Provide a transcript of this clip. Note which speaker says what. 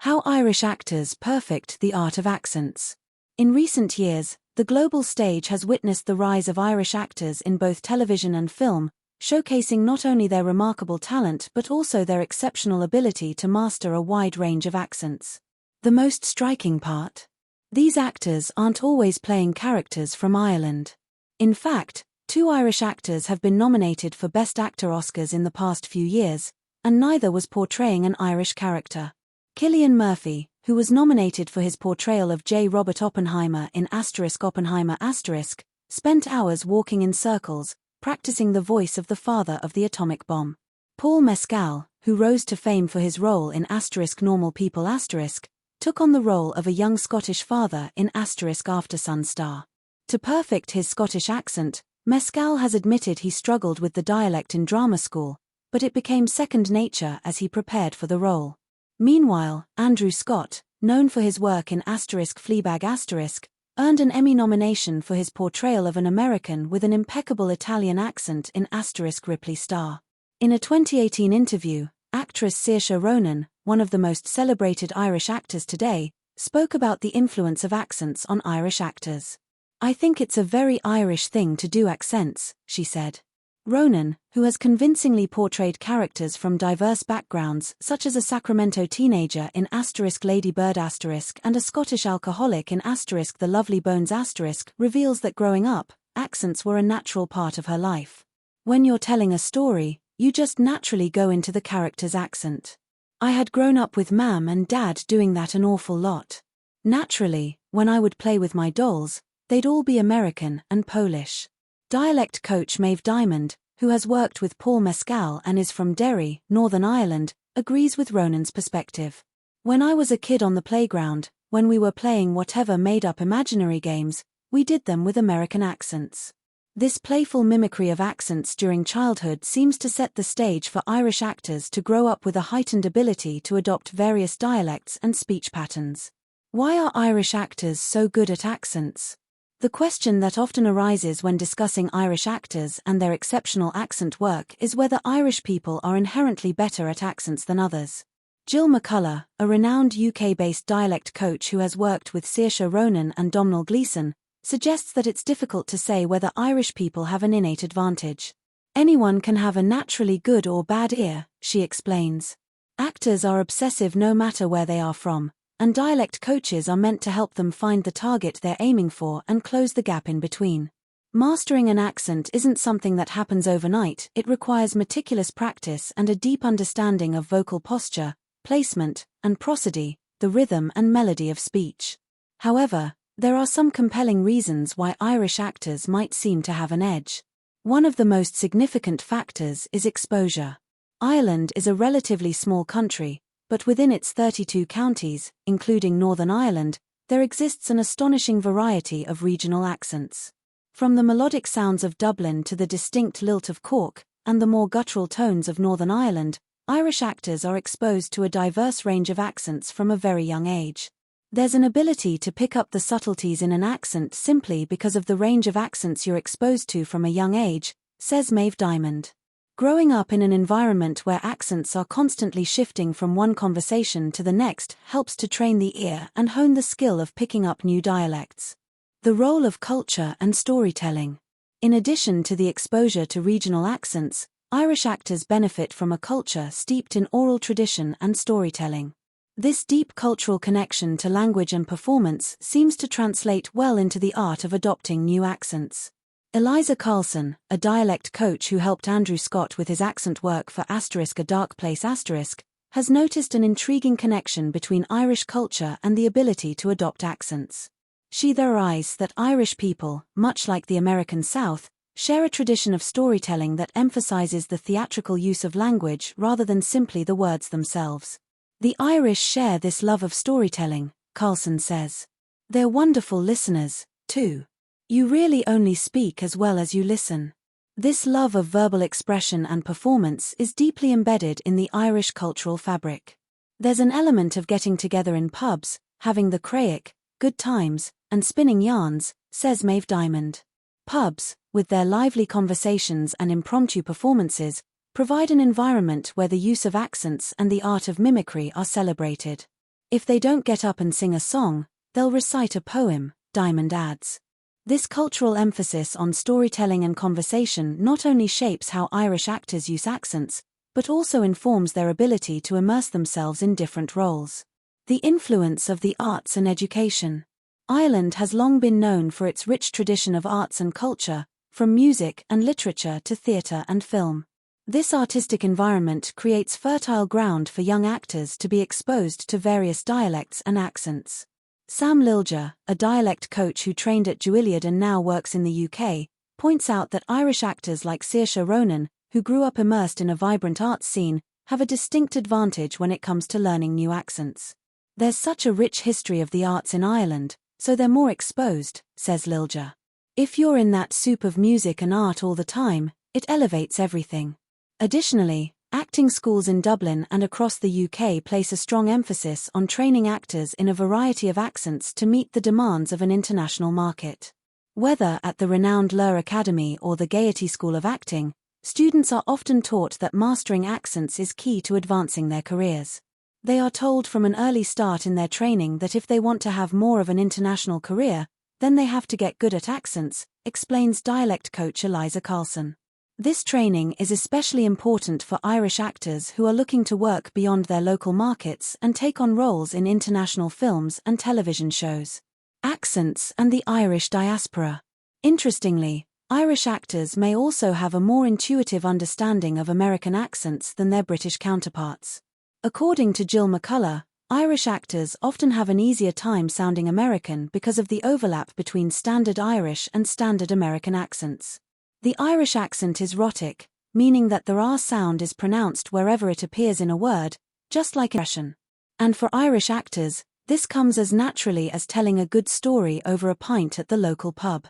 Speaker 1: How Irish actors perfect the art of accents. In recent years, the global stage has witnessed the rise of Irish actors in both television and film, showcasing not only their remarkable talent but also their exceptional ability to master a wide range of accents. The most striking part? These actors aren't always playing characters from Ireland. In fact, 2 Irish actors have been nominated for Best Actor Oscars in the past few years, and neither was portraying an Irish character. Cillian Murphy, who was nominated for his portrayal of J. Robert Oppenheimer in Oppenheimer*, spent hours walking in circles, practicing the voice of the father of the atomic bomb. Paul Mescal, who rose to fame for his role in Normal People*, took on the role of a young Scottish father in After Sun Star. To perfect his Scottish accent, Mescal has admitted he struggled with the dialect in drama school, but it became second nature as he prepared for the role. Meanwhile, Andrew Scott, known for his work in Fleabag*, earned an Emmy nomination for his portrayal of an American with an impeccable Italian accent in Ripley Star. In a 2018 interview, actress Saoirse Ronan, one of the most celebrated Irish actors today, spoke about the influence of accents on Irish actors. "I think it's a very Irish thing to do accents," she said. Ronan, who has convincingly portrayed characters from diverse backgrounds such as a Sacramento teenager in Lady Bird*, and a Scottish alcoholic in The Lovely Bones*, reveals that growing up, accents were a natural part of her life. "When you're telling a story, you just naturally go into the character's accent. I had grown up with Mam and Dad doing that an awful lot. Naturally, when I would play with my dolls, they'd all be American and Polish." Dialect coach Maeve Diamond, who has worked with Paul Mescal and is from Derry, Northern Ireland, agrees with Ronan's perspective. "When I was a kid on the playground, when we were playing whatever made-up imaginary games, we did them with American accents." This playful mimicry of accents during childhood seems to set the stage for Irish actors to grow up with a heightened ability to adopt various dialects and speech patterns. Why are Irish actors so good at accents? The question that often arises when discussing Irish actors and their exceptional accent work is whether Irish people are inherently better at accents than others. Jill McCullough, a renowned UK-based dialect coach who has worked with Saoirse Ronan and Domhnall Gleeson, suggests that it's difficult to say whether Irish people have an innate advantage. "Anyone can have a naturally good or bad ear," she explains. "Actors are obsessive no matter where they are from, and dialect coaches are meant to help them find the target they're aiming for and close the gap in between." Mastering an accent isn't something that happens overnight. It requires meticulous practice and a deep understanding of vocal posture, placement, and prosody, the rhythm and melody of speech. However, there are some compelling reasons why Irish actors might seem to have an edge. One of the most significant factors is exposure. Ireland is a relatively small country, but within its 32 counties, including Northern Ireland, there exists an astonishing variety of regional accents. From the melodic sounds of Dublin to the distinct lilt of Cork, and the more guttural tones of Northern Ireland, Irish actors are exposed to a diverse range of accents from a very young age. There's an ability to pick up the subtleties in an accent simply because of the range of accents you're exposed to from a young age, says Maeve Diamond. Growing up in an environment where accents are constantly shifting from one conversation to the next helps to train the ear and hone the skill of picking up new dialects. The role of culture and storytelling. In addition to the exposure to regional accents, Irish actors benefit from a culture steeped in oral tradition and storytelling. This deep cultural connection to language and performance seems to translate well into the art of adopting new accents. Eliza Carlson, a dialect coach who helped Andrew Scott with his accent work for A Dark Place*, has noticed an intriguing connection between Irish culture and the ability to adopt accents. She theorizes that Irish people, much like the American South, share a tradition of storytelling that emphasizes the theatrical use of language rather than simply the words themselves. "The Irish share this love of storytelling," Carlson says. "They're wonderful listeners, too. You really only speak as well as you listen." This love of verbal expression and performance is deeply embedded in the Irish cultural fabric. There's an element of getting together in pubs, having the craic, good times, and spinning yarns, says Maeve Diamond. Pubs, with their lively conversations and impromptu performances, provide an environment where the use of accents and the art of mimicry are celebrated. If they don't get up and sing a song, they'll recite a poem, Diamond adds. This cultural emphasis on storytelling and conversation not only shapes how Irish actors use accents, but also informs their ability to immerse themselves in different roles. The influence of the arts and education. Ireland has long been known for its rich tradition of arts and culture, from music and literature to theatre and film. This artistic environment creates fertile ground for young actors to be exposed to various dialects and accents. Sam Lilja, a dialect coach who trained at Juilliard and now works in the UK, points out that Irish actors like Saoirse Ronan, who grew up immersed in a vibrant arts scene, have a distinct advantage when it comes to learning new accents. There's such a rich history of the arts in Ireland, so they're more exposed, says Lilja. If you're in that soup of music and art all the time, it elevates everything. Additionally, acting schools in Dublin and across the UK place a strong emphasis on training actors in a variety of accents to meet the demands of an international market. Whether at the renowned Lir Academy or the Gaiety School of Acting, students are often taught that mastering accents is key to advancing their careers. They are told from an early start in their training that if they want to have more of an international career, then they have to get good at accents, explains dialect coach Eliza Carlson. This training is especially important for Irish actors who are looking to work beyond their local markets and take on roles in international films and television shows. Accents and the Irish diaspora. Interestingly, Irish actors may also have a more intuitive understanding of American accents than their British counterparts. According to Jill McCullough, Irish actors often have an easier time sounding American because of the overlap between standard Irish and standard American accents. The Irish accent is rhotic, meaning that the R sound is pronounced wherever it appears in a word, just like expression. And for Irish actors, this comes as naturally as telling a good story over a pint at the local pub.